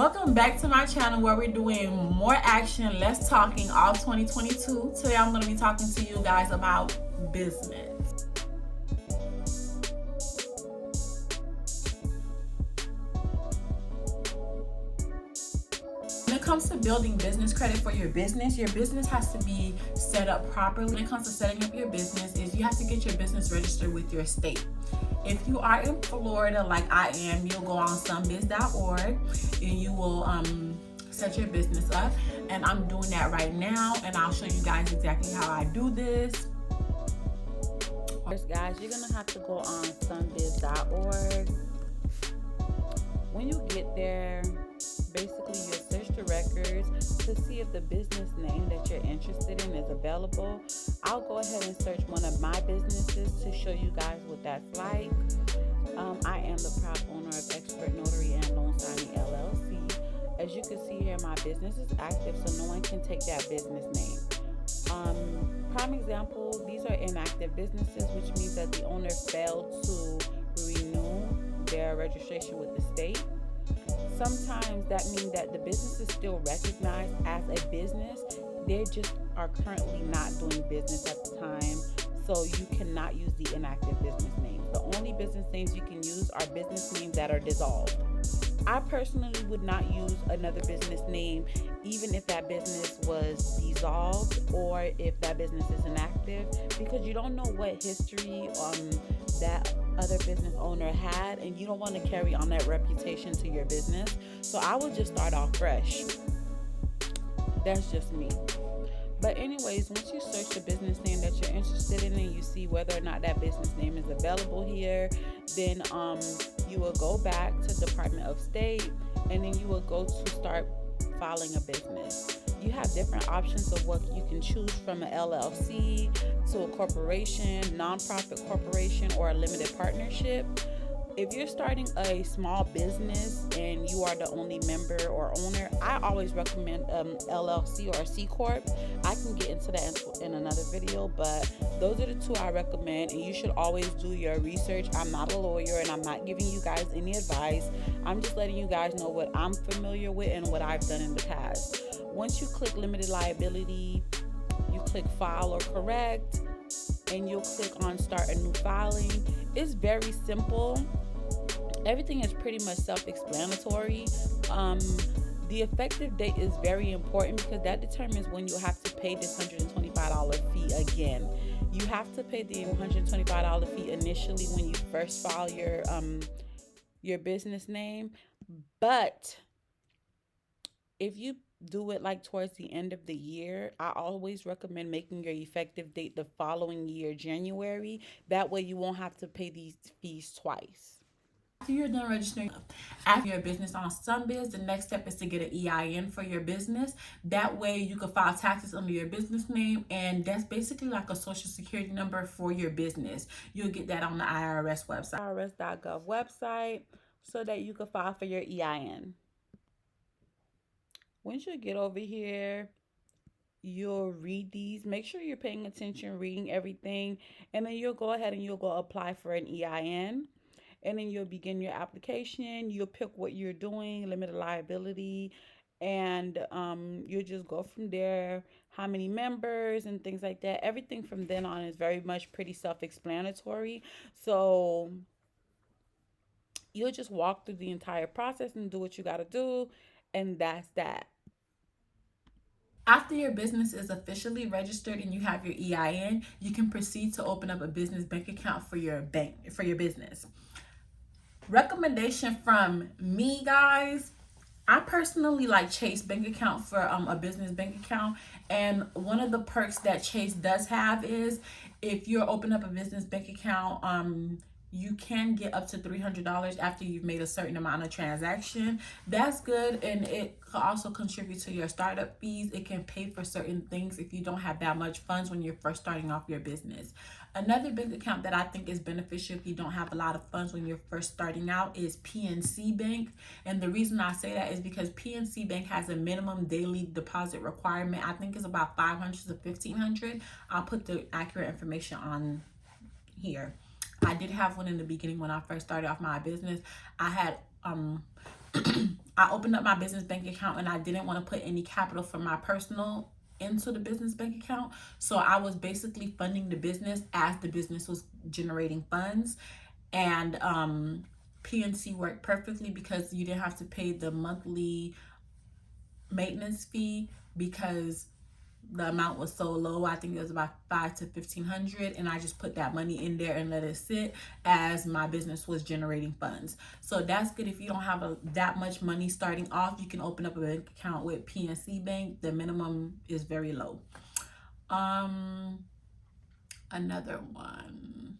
Welcome back to my channel where we're doing more action, less talking, all 2022. Today I'm going to be talking to you guys about business. When it comes to building business credit for your business has to be set up properly. When it comes to setting up your business, you have to get your business registered with your state. If you are in Florida like I am, you'll go on sunbiz.org and you will set your business up. And I'm doing that right now, and I'll show you guys exactly how I do this. First, guys, you're gonna have to go on sunbiz.org. When you get there, basically you'll search the records to see if the business name that you're interested in is available. I'll go ahead and search one of my businesses to show you guys what that's like. I am the proud owner of Expert Notary and Loan Signing LLC. As you can see here, my business is active, so no one can take that business name. Prime example, these are inactive businesses, which means that the owner failed to renew their registration with the state. Sometimes that means that the business is still recognized as a business. They just are currently not doing business at the time, so you cannot use the inactive business names. The only business names you can use are business names that are dissolved. I personally would not use another business name even if that business was dissolved or if that business is inactive, because you don't know what history that other business owner had, and you don't want to carry on that reputation to your business. So I would just start off fresh. That's just me. But anyways, once you search the business name that you're interested in and you see whether or not that business name is available here, then you will go back to Department of State, and then you will go to start filing a business. You have different options of what you can choose, from an LLC to a corporation, nonprofit corporation, or a limited partnership. If you're starting a small business and you are the only member or owner, I always recommend LLC or C Corp. I can get into that in another video, but those are the two I recommend, and you should always do your research. I'm not a lawyer and I'm not giving you guys any advice. I'm just letting you guys know what I'm familiar with and what I've done in the past. Once you click limited liability, you click file or correct, and you'll click on start a new filing. It's very simple. Everything is pretty much self-explanatory. The effective date is very important because that determines when you have to pay this $125 fee again. You have to pay the $125 fee initially when you first file your business name, but if you do it like towards the end of the year, I always recommend making your effective date the following year, January. That way you won't have to pay these fees twice. After you're done registering after your business on Sunbiz, the next step is to get an EIN for your business. That way you can file taxes under your business name, and that's basically like a social security number for your business. You'll get that on the IRS website. IRS.gov website, so that you can file for your EIN. Once you get over here, you'll read these. Make sure you're paying attention, reading everything, and then you'll go ahead and you'll go apply for an EIN. And then you'll begin your application. You'll pick what you're doing, limited liability, and you'll just go from there, how many members and things like that. Everything from then on is very much pretty self-explanatory. So you'll just walk through the entire process and do what you got to do, and that's that. After your business is officially registered and you have your EIN, you can proceed to open up a business bank account for your business. Recommendation from me, guys, I personally like Chase bank account for a business bank account. And one of the perks that Chase does have is if you're opening up a business bank account, you can get up to $300 after you've made a certain amount of transaction. That's good, and it can also contribute to your startup fees. It can pay for certain things if you don't have that much funds when you're first starting off your business. Another bank account that I think is beneficial if you don't have a lot of funds when you're first starting out is PNC Bank. And the reason I say that is because PNC Bank has a minimum daily deposit requirement. I think it's about $500 to $1,500. I'll put the accurate information on here. I did have one in the beginning when I first started off my business. I had I opened up my business bank account and I didn't want to put any capital from my personal into the business bank account. So I was basically funding the business as the business was generating funds. And PNC worked perfectly because you didn't have to pay the monthly maintenance fee because the amount was so low. I think it was about $500 to $1,500, and I just put that money in there and let it sit as my business was generating funds. So that's good. If you don't have that much money starting off, you can open up a bank account with PNC Bank. The minimum is very low. Another one,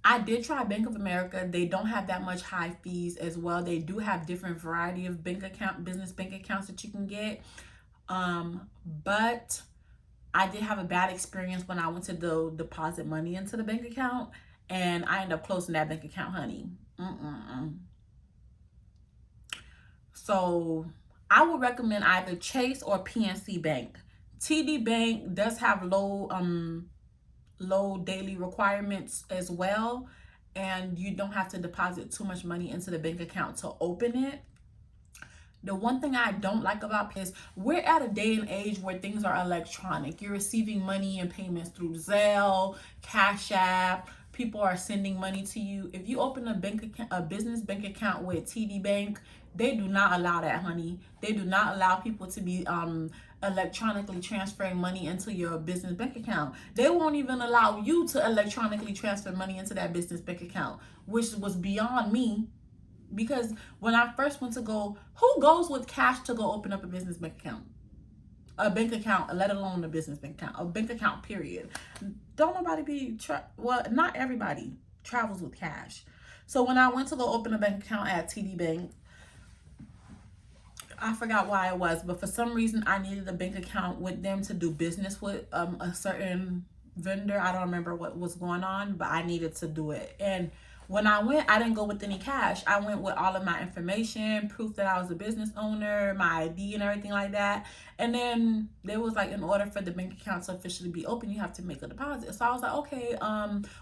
I did try Bank of America. They don't have that much high fees as well. They do have different variety of business bank accounts that you can get. But I did have a bad experience when I went to deposit money into the bank account, and I ended up closing that bank account, honey. So I would recommend either Chase or PNC Bank. TD Bank does have low daily requirements as well, and you don't have to deposit too much money into the bank account to open it. The one thing I don't like about is we're at a day and age where things are electronic. You're receiving money and payments through Zelle, Cash App. People are sending money to you. If you open a business bank account with TD Bank, they do not allow that, honey. They do not allow people to be electronically transferring money into your business bank account. They won't even allow you to electronically transfer money into that business bank account, which was beyond me. Because when I first went to go, who goes with cash to go open up a business bank account? A bank account, let alone a business bank account. A bank account, period. Don't nobody well, not everybody travels with cash. So when I went to go open a bank account at TD Bank, I forgot why it was, but for some reason I needed a bank account with them to do business with a certain vendor. I don't remember what was going on, but I needed to do it. And when I went, I didn't go with any cash. I went with all of my information, proof that I was a business owner, my ID and everything like that. And then there was like, in order for the bank account to officially be open, you have to make a deposit. So I was like, okay,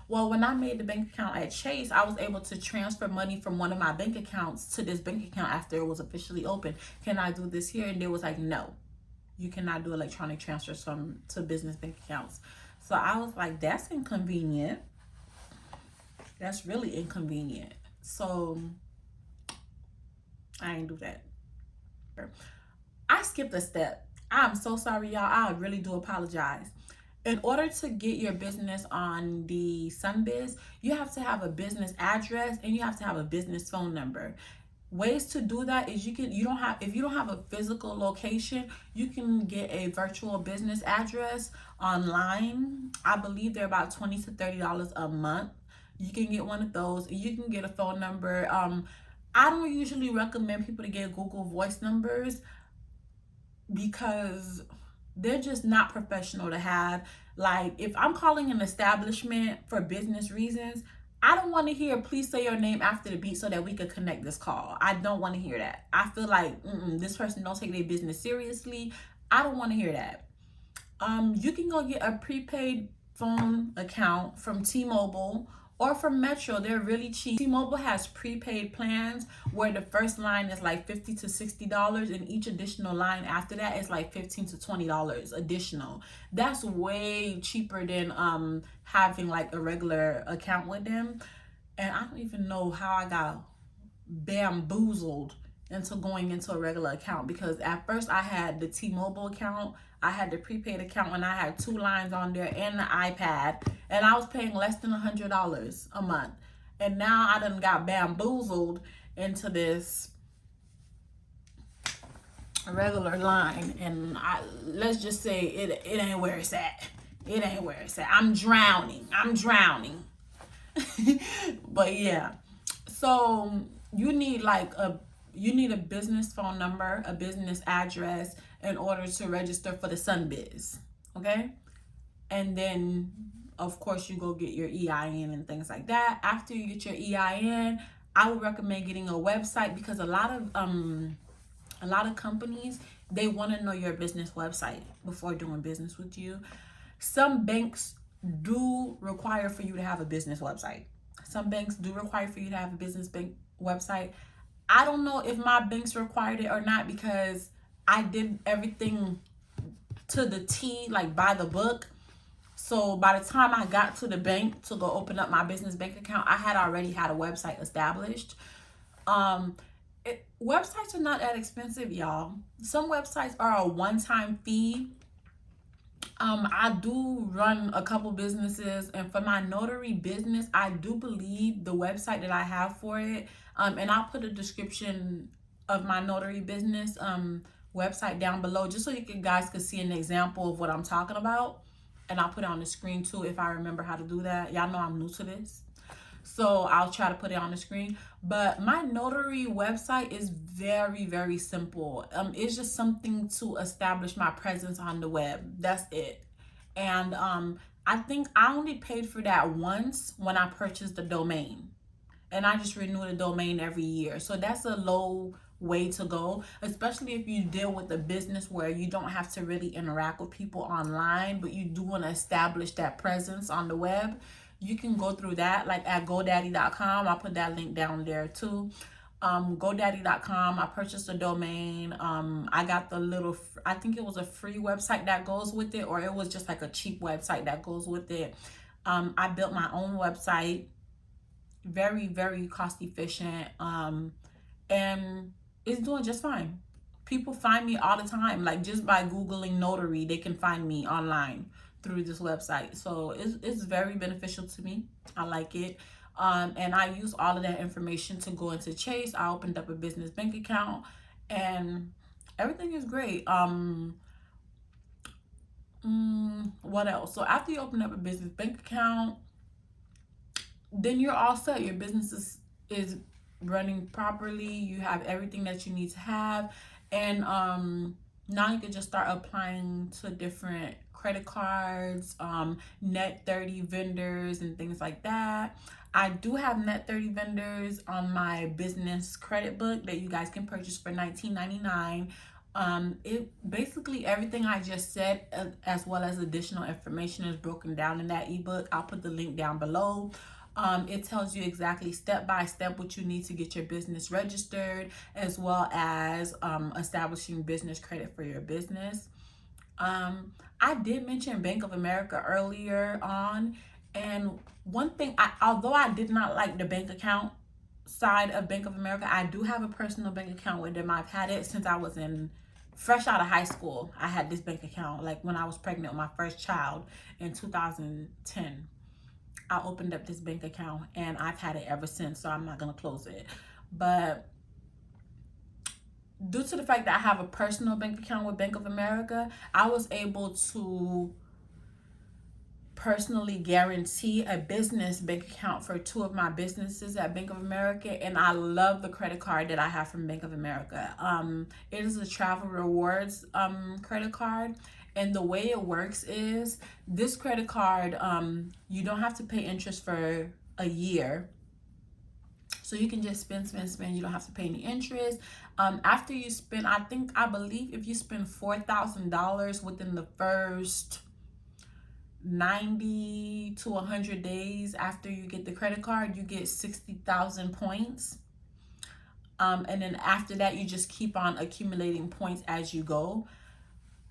well, when I made the bank account at Chase, I was able to transfer money from one of my bank accounts to this bank account after it was officially open. Can I do this here? And they was like, no, you cannot do electronic transfers to business bank accounts. So I was like, that's inconvenient. That's really inconvenient. So I ain't do that. I skipped a step. I'm so sorry, y'all. I really do apologize. In order to get your business on the Sunbiz, you have to have a business address and you have to have a business phone number. Ways to do that is if you don't have a physical location, you can get a virtual business address online. I believe they're about $20 to $30 a month. You can get one of those. You can get a phone number. I don't usually recommend people to get Google Voice numbers because they're just not professional to have. Like, if I'm calling an establishment for business reasons, I don't want to hear, please say your name after the beep so that we could connect this call. I don't want to hear that. I feel like this person don't take their business seriously. I don't want to hear that. You can go get a prepaid phone account from T-Mobile or from Metro. They're really cheap. T-Mobile has prepaid plans where the first line is like $50 to $60, and each additional line after that is like $15 to $20 additional. That's way cheaper than having like a regular account with them. And I don't even know how I got bamboozled into going into a regular account, because at first I had the T-Mobile account, I had the prepaid account, and I had 2 lines on there and the iPad, and I was paying less than $100 a month. And now I done got bamboozled into this regular line, and let's just say it ain't where it's at. It ain't where it's at. I'm drowning. But yeah, so you need a business phone number, a business address in order to register for the Sunbiz, okay? And then, of course, you go get your EIN and things like that. After you get your EIN, I would recommend getting a website, because a lot of companies, they want to know your business website before doing business with you. Some banks do require for you to have a business website. Some banks do require for you to have a business bank website. I don't know if my banks required it or not, because I did everything to the T, like by the book. So by the time I got to the bank to go open up my business bank account, I had already had a website established. Um, Websites are not that expensive, y'all. Some websites are a one-time fee. I do run a couple businesses, and for my notary business, I do believe the website that I have for it, and I'll put a description of my notary business website down below, just so you guys can see an example of what I'm talking about. And I'll put it on the screen too if I remember how to do that. Y'all know I'm new to this, so I'll try to put it on the screen. But my notary website is very, very simple. It's just something to establish my presence on the web. That's it. And I think I only paid for that once when I purchased the domain, and I just renew the domain every year. So that's a low way to go, especially if you deal with a business where you don't have to really interact with people online, but you do want to establish that presence on the web. You can go through that, like at GoDaddy.com. I'll put that link down there too. GoDaddy.com. I purchased a domain. I got the little, I think it was a free website that goes with it, or it was just like a cheap website that goes with it. I built my own website, very, very cost efficient, and it's doing just fine. People find me all the time, like just by Googling notary, they can find me online through this website. So it's very beneficial to me. I like it. And I use all of that information to go into Chase. I opened up a business bank account, and everything is great. What else? So after you open up a business bank account, then you're all set. Your business is running properly. You have everything that you need to have. And now you can just start applying to different credit cards, net 30 vendors and things like that. I do have net 30 vendors on my business credit book that you guys can purchase for $19.99. It basically everything I just said, as well as additional information, is broken down in that ebook. I'll put the link down below. It tells you exactly step by step what you need to get your business registered, as well as establishing business credit for your business. I did mention Bank of America earlier on, and one thing, although I did not like the bank account side of Bank of America, I do have a personal bank account with them. I've had it since I was fresh out of high school. I had this bank account, like when I was pregnant with my first child in 2010. I opened up this bank account, and I've had it ever since, so I'm not going to close it. But due to the fact that I have a personal bank account with Bank of America, I was able to personally guarantee a business bank account for 2 of my businesses at Bank of America, and I love the credit card that I have from Bank of America. It is a travel rewards credit card, and the way it works is this credit card, you don't have to pay interest for a year. So you can just spend. You don't have to pay any interest. After you spend, I believe if you spend $4,000 within the first 90 to 100 days after you get the credit card, you get 60,000 points. And then after that, you just keep on accumulating points as you go.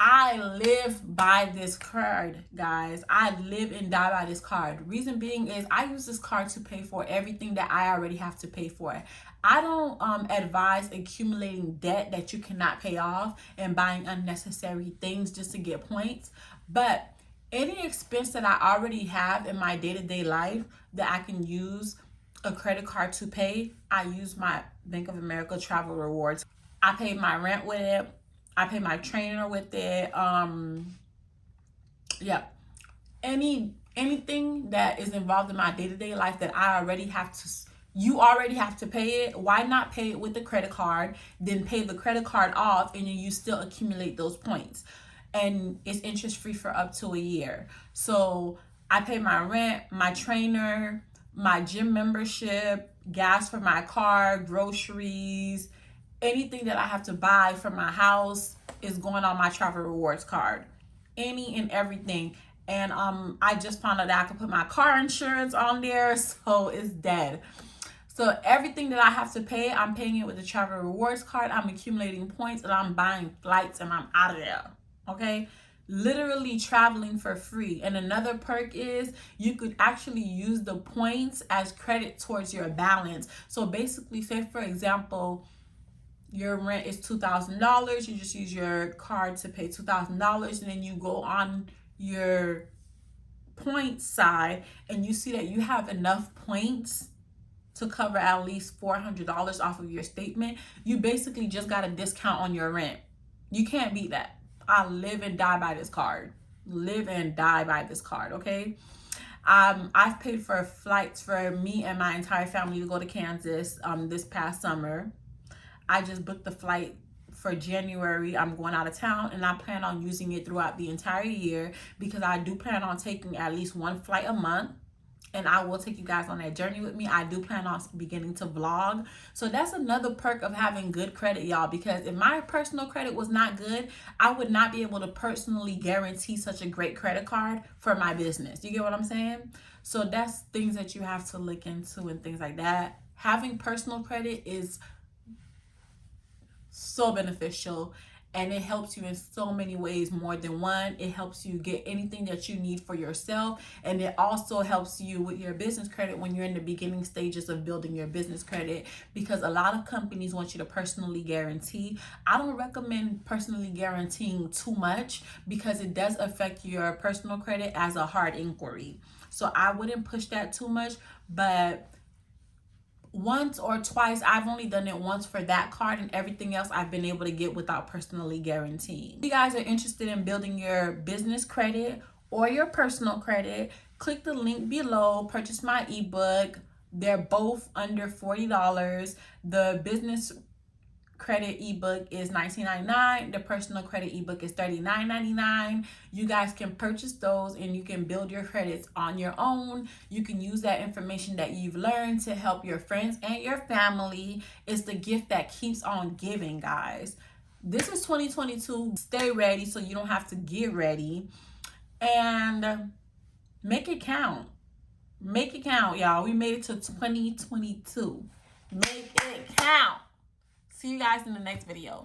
I live by this card, guys. I live and die by this card. Reason being is I use this card to pay for everything that I already have to pay for. I don't advise accumulating debt that you cannot pay off and buying unnecessary things just to get points. But any expense that I already have in my day-to-day life that I can use a credit card to pay, I use my Bank of America travel rewards. I pay my rent with it. I pay my trainer with it. Yeah. Anything that is involved in my day-to-day life that I already have to, you already have to pay it. Why not pay it with the credit card, then pay the credit card off, and then you still accumulate those points. And it's interest free for up to a year. So I pay my rent, my trainer, my gym membership, gas for my car, groceries, anything that I have to buy for my house is going on my travel rewards card. Any and everything. And I just found out that I could put my car insurance on there, so it's dead. So everything that I have to pay, I'm paying it with the travel rewards card. I'm accumulating points and I'm buying flights and I'm out of there. Okay? Literally traveling for free. And another perk is you could actually use the points as credit towards your balance. So basically, say for example, your rent is $2,000. You just use your card to pay $2,000, and then you go on your point side and you see that you have enough points to cover at least $400 off of your statement. You basically just got a discount on your rent. You can't beat that. I live and die by this card. Live and die by this card, okay? I've paid for flights for me and my entire family to go to Kansas this past summer. I just booked the flight for January. I'm going out of town and I plan on using it throughout the entire year because I do plan on taking at least one flight a month. And I will take you guys on that journey with me. I do plan on beginning to vlog. So that's another perk of having good credit, y'all. Because if my personal credit was not good, I would not be able to personally guarantee such a great credit card for my business. You get what I'm saying? So that's things that you have to look into and things like that. Having personal credit is so beneficial. And it helps you in so many ways, more than one. It helps you get anything that you need for yourself. And it also helps you with your business credit when you're in the beginning stages of building your business credit, because a lot of companies want you to personally guarantee. I don't recommend personally guaranteeing too much because it does affect your personal credit as a hard inquiry. So I wouldn't push that too much, but once or twice, I've only done it once for that card, and everything else I've been able to get without personally guaranteeing. If you guys are interested in building your business credit or your personal credit, click the link below, purchase my ebook. They're both under $40. The business credit ebook is $19.99. The personal credit ebook is $39.99. You guys can purchase those and you can build your credits on your own. You can use that information that you've learned to help your friends and your family. It's the gift that keeps on giving, guys. This is 2022. Stay ready so you don't have to get ready, and make it count. Make it count, y'all. We made it to 2022. Make it count. See you guys in the next video.